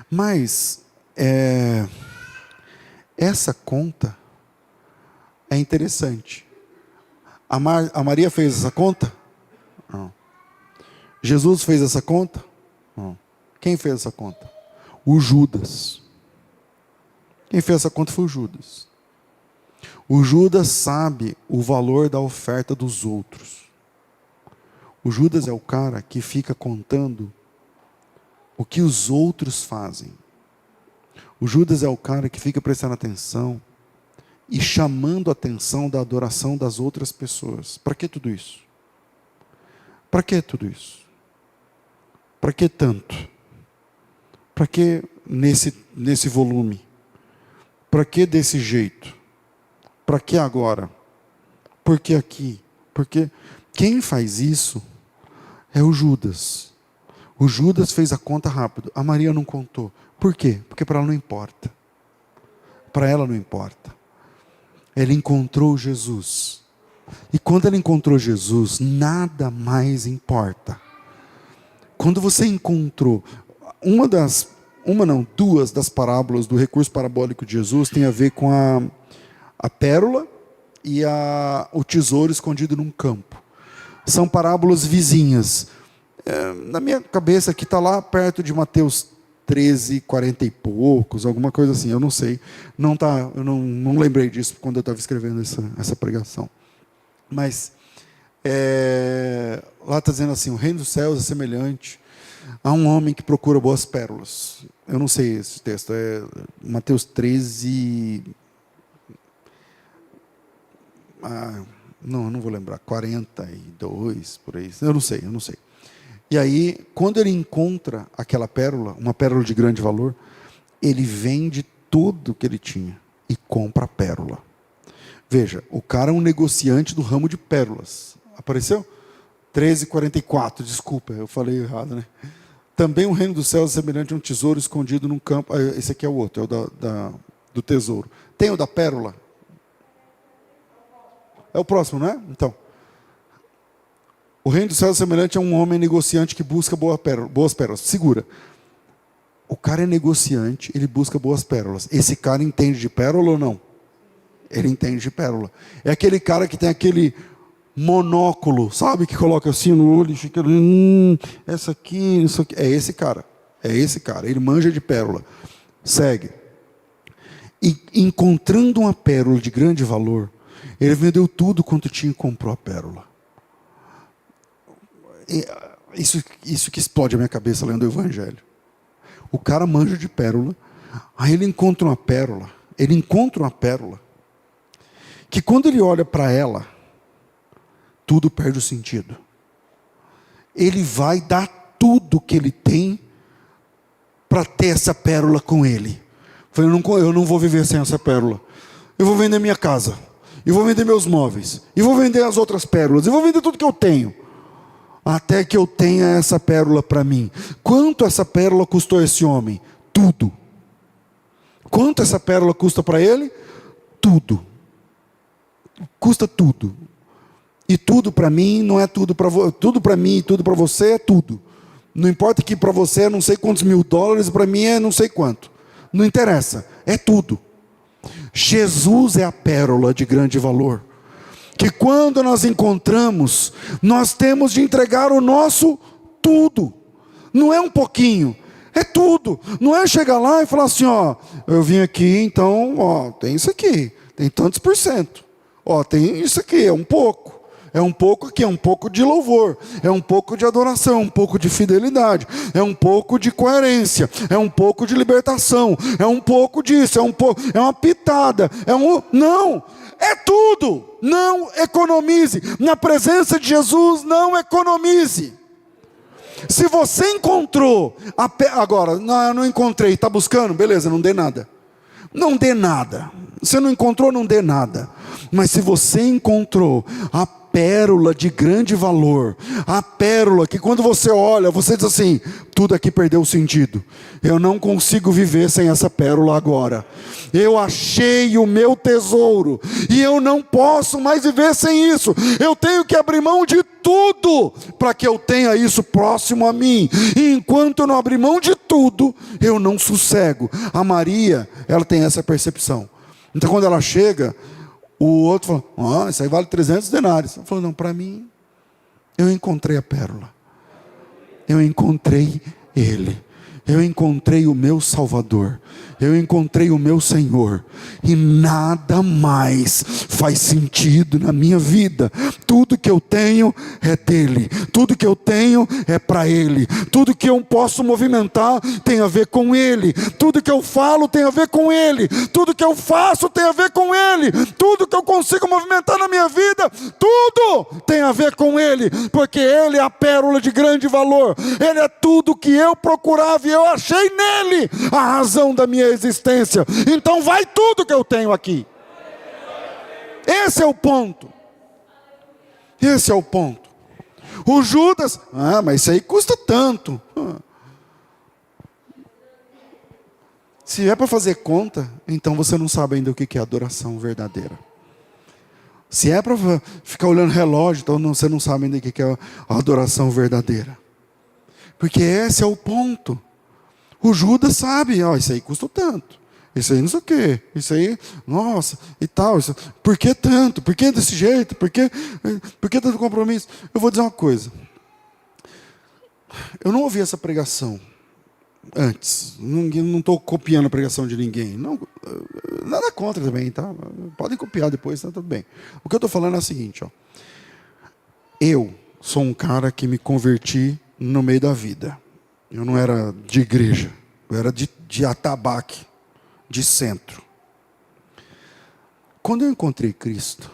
Mas, essa conta é interessante. A Maria fez essa conta? Não. Jesus fez essa conta? Não. Quem fez essa conta? O Judas. Quem fez essa conta foi o Judas. O Judas sabe o valor da oferta dos outros. O Judas é o cara que fica contando o que os outros fazem. O Judas é o cara que fica prestando atenção e chamando a atenção da adoração das outras pessoas. Para que tudo isso? Para que tudo isso? Para que tanto? Para que nesse volume? Para que desse jeito? Para que agora? Por que aqui? Porque quem faz isso é o Judas. O Judas fez a conta rápido. A Maria não contou. Por quê? Porque para ela não importa. Para ela não importa. Ela encontrou Jesus. E quando ela encontrou Jesus, nada mais importa. Quando você encontrou, duas das parábolas do recurso parabólico de Jesus tem a ver com a pérola e o tesouro escondido num campo. São parábolas vizinhas. Na minha cabeça aqui está lá perto de Mateus 13, 40 e poucos, alguma coisa assim, eu não sei. Eu não lembrei disso quando eu estava escrevendo essa pregação. Mas lá está dizendo assim: o reino dos céus é semelhante a um homem que procura boas pérolas. Eu não sei esse texto, é Mateus 13, não vou lembrar, 42, por aí, eu não sei. E aí, quando ele encontra aquela pérola, uma pérola de grande valor, ele vende tudo que ele tinha e compra a pérola. Veja, o cara é um negociante do ramo de pérolas. Apareceu? 13:44, desculpa, eu falei errado, né? Também o reino dos céus é semelhante a um tesouro escondido num campo. Esse aqui é o outro, é o do tesouro. Tem o da pérola? É o próximo, não é? Então, o reino dos céus é semelhante a um homem negociante que busca boas pérolas. Segura. O cara é negociante, ele busca boas pérolas. Esse cara entende de pérola ou não? Ele entende de pérola. É aquele cara que tem aquele monóculo, sabe? Que coloca assim no olho e fica... essa aqui, isso aqui. É esse cara. É esse cara. Ele manja de pérola. Segue. E encontrando uma pérola de grande valor, ele vendeu tudo quanto tinha e comprou a pérola. Isso que explode a minha cabeça lendo o Evangelho. O cara manja de pérola, aí ele encontra uma pérola, que quando ele olha para ela, tudo perde o sentido. Ele vai dar tudo que ele tem para ter essa pérola com ele. Eu não vou viver sem essa pérola. Eu vou vender minha casa, eu vou vender meus móveis, eu vou vender as outras pérolas, eu vou vender tudo que eu tenho, até que eu tenha essa pérola para mim. Quanto essa pérola custou a esse homem? Tudo. Quanto essa pérola custa para ele? Tudo. Custa tudo. E tudo para mim não é tudo para você. Tudo para mim e tudo para você é tudo. Não importa que para você é não sei quantos $1.000, para mim é não sei quanto. Não interessa. É tudo. Jesus é a pérola de grande valor, que quando nós encontramos, nós temos de entregar o nosso tudo. Não é um pouquinho, é tudo. Não é chegar lá e falar assim, ó, eu vim aqui, então, ó, tem isso aqui, tem tantos %. Ó, tem isso aqui, é um pouco. É um pouco aqui, é um pouco de louvor, é um pouco de adoração, um pouco de fidelidade, é um pouco de coerência, é um pouco de libertação, é um pouco disso, é uma pitada, não, é tudo. Não economize. Na presença de Jesus, não economize. Se você encontrou, agora, não, eu não encontrei, está buscando? Beleza, não dê nada. Não dê nada. Você não encontrou, não dê nada. Mas se você encontrou a pérola de grande valor, a pérola que quando você olha, você diz assim, tudo aqui perdeu o sentido, eu não consigo viver sem essa pérola agora, eu achei o meu tesouro, e eu não posso mais viver sem isso, eu tenho que abrir mão de tudo, para que eu tenha isso próximo a mim, e enquanto eu não abrir mão de tudo, eu não sossego. A Maria, ela tem essa percepção, então quando ela chega, o outro falou, isso aí vale 300 denários. Ela falou, não, para mim, eu encontrei a pérola. Eu encontrei Ele. Eu encontrei o meu Salvador. Eu encontrei o meu Senhor. E nada mais faz sentido na minha vida. Tudo que eu tenho é dele. Tudo que eu tenho é para Ele. Tudo que eu posso movimentar tem a ver com Ele. Tudo que eu falo tem a ver com Ele. Tudo que eu faço tem a ver com Ele. Tudo que eu consigo movimentar na minha vida, tudo tem a ver com Ele. Porque Ele é a pérola de grande valor. Ele é tudo que eu procurava e eu achei nele a razão da minha existência. Então vai tudo que eu tenho aqui. Esse é o ponto. Esse é o ponto. O Judas, mas isso aí custa tanto. Se é para fazer conta, então você não sabe ainda o que é adoração verdadeira. Se é para ficar olhando relógio, então você não sabe ainda o que é a adoração verdadeira. Porque esse é o ponto. O Judas sabe, isso aí custa tanto. Isso aí não sei o quê. Isso aí, nossa, e tal. Por que tanto? Por que desse jeito? Por que tanto compromisso? Eu vou dizer uma coisa. Eu não ouvi essa pregação antes. Não estou copiando a pregação de ninguém. Não, nada contra também, tá? Podem copiar depois, tá tudo bem. O que eu estou falando é o seguinte, ó. Eu sou um cara que me converti no meio da vida. Eu não era de igreja, eu era de atabaque, de centro. Quando eu encontrei Cristo,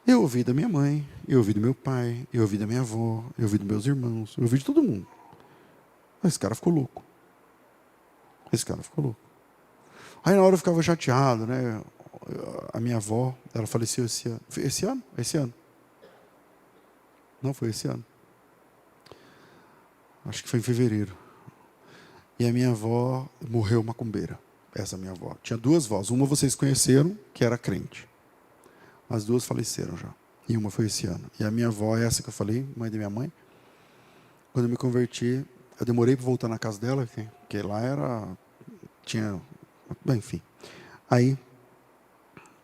eu ouvi da minha mãe, eu ouvi do meu pai, eu ouvi da minha avó, eu ouvi dos meus irmãos, eu ouvi de todo mundo. Esse cara ficou louco. Esse cara ficou louco. Aí na hora eu ficava chateado, né? A minha avó, ela faleceu esse ano. Esse ano? Esse ano. Não, foi esse ano. Acho que foi em fevereiro. E a minha avó morreu macumbeira. Essa minha avó. Tinha duas vós. Uma vocês conheceram, que era crente. As duas faleceram já. E uma foi esse ano. E a minha avó, essa que eu falei, mãe da minha mãe. Quando eu me converti, Eu demorei para voltar na casa dela, porque lá tinha, bem, enfim. Aí,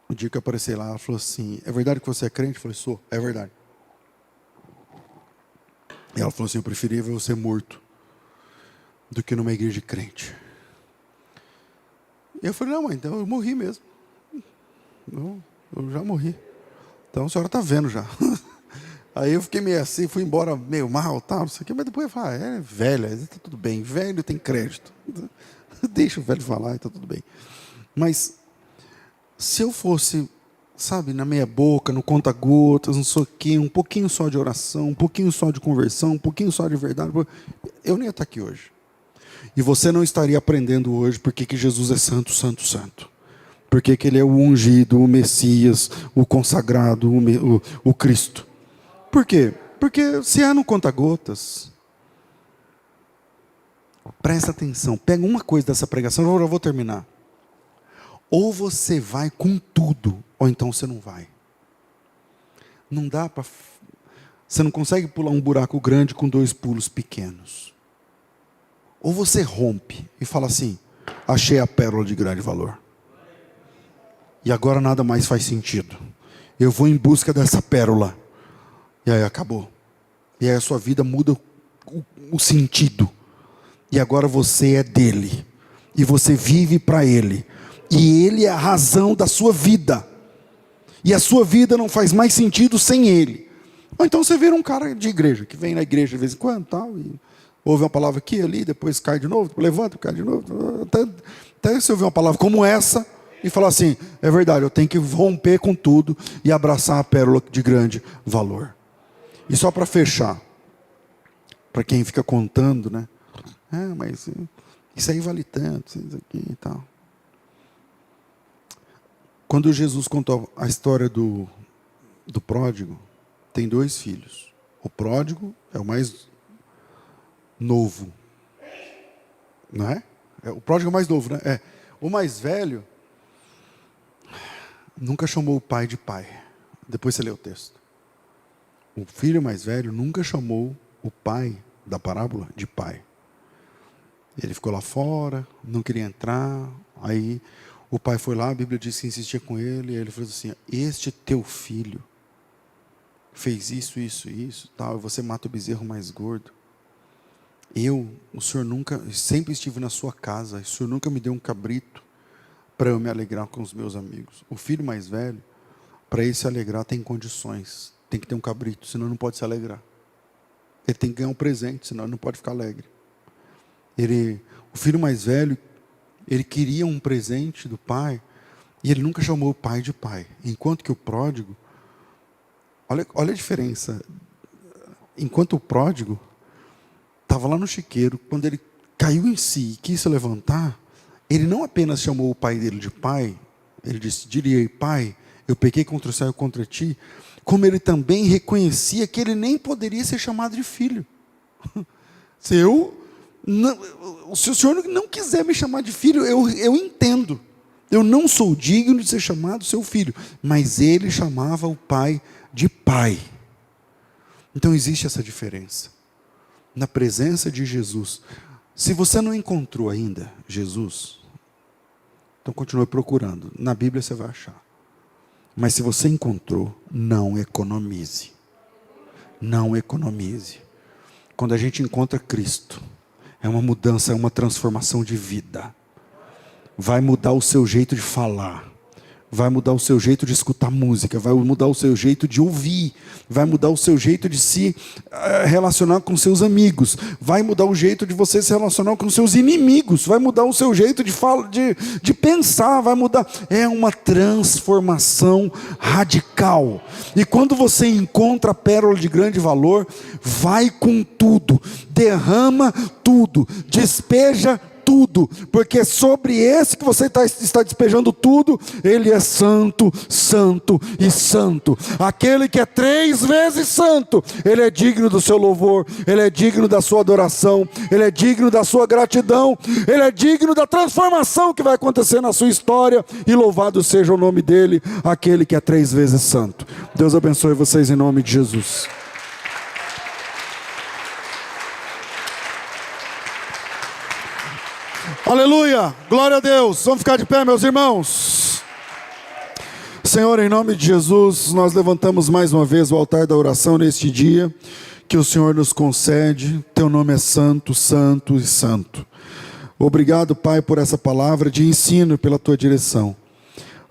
o dia que eu apareci lá, ela falou assim, é verdade que você é crente? Eu falei, sou, é verdade. E ela falou assim, eu preferia ver você morto do que numa igreja de crente. E eu falei, não, mãe, então eu morri mesmo. Eu já morri. Então a senhora está vendo já. Aí eu fiquei meio assim, fui embora meio mal, tal, não sei o quê, mas depois eu falei, é velha, está tudo bem, velho tem crédito. Deixa o velho falar e está tudo bem. Mas se eu fosse, sabe, na meia boca, no conta-gotas, não sei o quê, um pouquinho só de oração, um pouquinho só de conversão, um pouquinho só de verdade, eu nem ia estar aqui hoje. E você não estaria aprendendo hoje porque que Jesus é santo, santo, santo. Porque que ele é o ungido, o Messias, o consagrado, o Cristo. Por quê? Porque se é no conta-gotas, presta atenção, pega uma coisa dessa pregação, eu vou terminar. Ou você vai com tudo, ou então você não vai. Não dá para... Você não consegue pular um buraco grande com 2 pulos pequenos. Ou você rompe e fala assim, achei a pérola de grande valor. E agora nada mais faz sentido. Eu vou em busca dessa pérola. E aí acabou. E aí a sua vida muda o sentido. E agora você é dele. E você vive para ele. E ele é a razão da sua vida. E a sua vida não faz mais sentido sem ele. Ou então você vira um cara de igreja, que vem na igreja de vez em quando, tal, e ouve uma palavra aqui, ali, depois cai de novo, levanta, cai de novo. Até você ouvir uma palavra como essa e falar assim, é verdade, eu tenho que romper com tudo e abraçar a pérola de grande valor. E só para fechar, para quem fica contando, né? Mas isso aí vale tanto, isso aqui e tal. Quando Jesus contou a história do pródigo, tem 2 filhos. O pródigo é o mais novo. Não é? O pródigo é o mais novo, né? O mais velho nunca chamou o pai de pai. Depois você lê o texto. O filho mais velho nunca chamou o pai da parábola de pai. Ele ficou lá fora, não queria entrar. Aí o pai foi lá, a Bíblia diz que insistia com ele. E ele falou assim, este teu filho fez isso, isso, isso, tal, e você mata o bezerro mais gordo. O senhor nunca, sempre estive na sua casa, o senhor nunca me deu um cabrito para eu me alegrar com os meus amigos. O filho mais velho, para ele se alegrar, tem condições. Tem que ter um cabrito, senão não pode se alegrar. Ele tem que ganhar um presente, senão ele não pode ficar alegre. O filho mais velho, ele queria um presente do pai, e ele nunca chamou o pai de pai. Enquanto que o pródigo, olha a diferença. Enquanto o pródigo estava lá no chiqueiro, quando ele caiu em si e quis se levantar, ele não apenas chamou o pai dele de pai, ele disse, diria, pai, eu pequei contra o céu e contra ti, como ele também reconhecia que ele nem poderia ser chamado de filho. Se o senhor não quiser me chamar de filho, eu entendo. Eu não sou digno de ser chamado seu filho. Mas ele chamava o pai de pai. Então existe essa diferença. Na presença de Jesus. Se você não encontrou ainda Jesus, então continue procurando. Na Bíblia você vai achar. Mas se você encontrou, não economize. Não economize. Quando a gente encontra Cristo, é uma mudança, é uma transformação de vida. Vai mudar o seu jeito de falar. Vai mudar o seu jeito de escutar música. Vai mudar o seu jeito de ouvir. Vai mudar o seu jeito de se relacionar com seus amigos. Vai mudar o jeito de você se relacionar com seus inimigos. Vai mudar o seu jeito de pensar. Vai mudar. É uma transformação radical. E quando você encontra a pérola de grande valor, vai com tudo. Derrama tudo. Despeja tudo, porque sobre esse que você está despejando tudo, ele é santo, santo e santo. Aquele que é 3 vezes santo, ele é digno do seu louvor, ele é digno da sua adoração, ele é digno da sua gratidão, ele é digno da transformação que vai acontecer na sua história, e louvado seja o nome dele, aquele que é 3 vezes santo. Deus abençoe vocês em nome de Jesus. Aleluia, glória a Deus. Vamos ficar de pé, meus irmãos. Senhor, em nome de Jesus, nós levantamos mais uma vez o altar da oração neste dia que o Senhor nos concede. Teu nome é santo, santo e santo. Obrigado, Pai, por essa palavra de ensino e pela tua direção.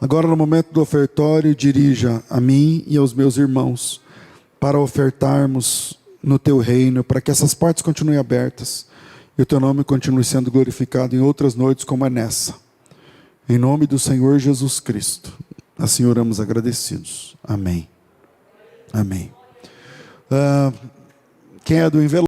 Agora, no momento do ofertório, dirija a mim e aos meus irmãos para ofertarmos no teu reino, para que essas portas continuem abertas e o teu nome continue sendo glorificado em outras noites como é nessa. Em nome do Senhor Jesus Cristo, assim oramos agradecidos. Amém. Amém. Quem é do envelope?